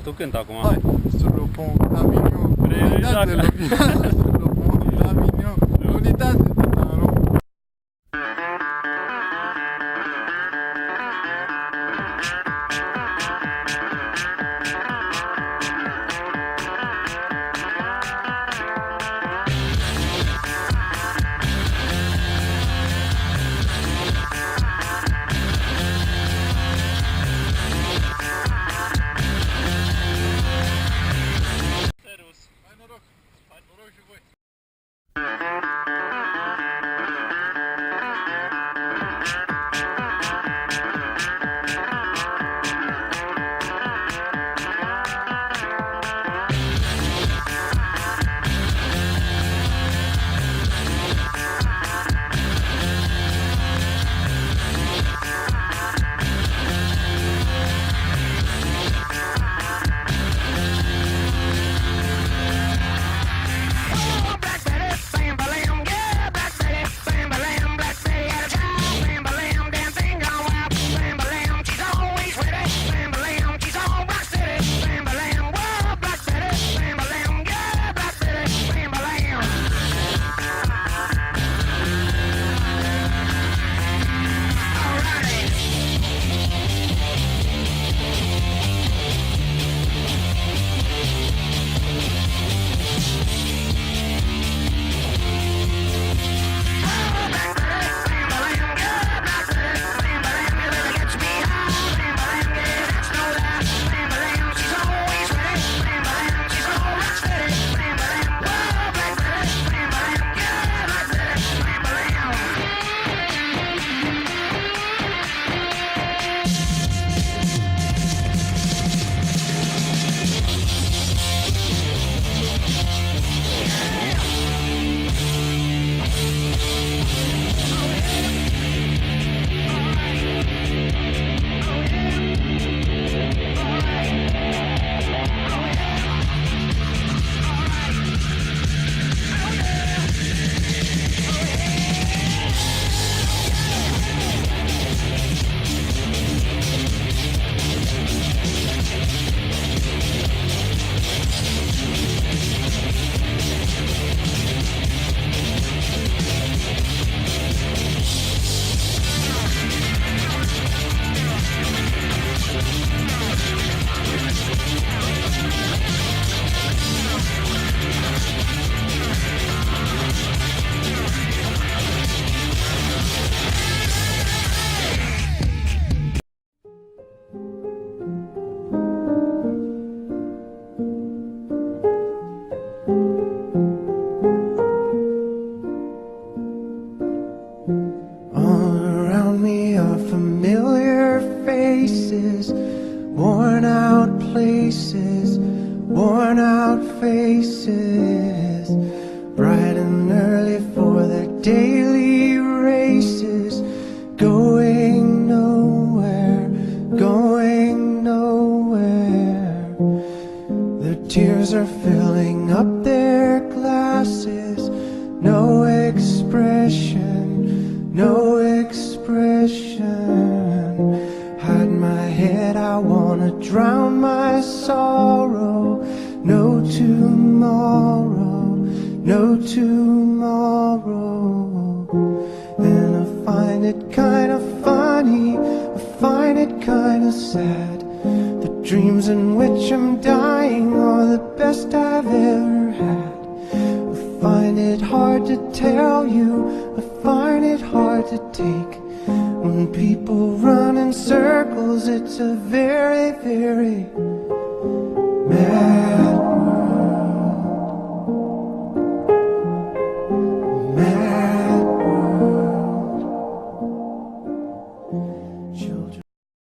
toquenta comment? Ouais, sur le pont d'Avignon. L'Unidad de l'Avignon. Sur le pont d'Avignon. L'Unidad c'est un rond. All around me are familiar faces, worn out places, worn out faces, bright and early for their daily races, going nowhere, going nowhere. Their tears are filling up their glasses, no expression, no expression. Hide my head, I wanna drown my sorrow. No tomorrow, no tomorrow. And I find it kinda funny, I find it kinda sad. The dreams in which I'm dying are the best I've ever had. I find it hard to tell you, I find it hard to take. When people run in circles, it's a very, very mad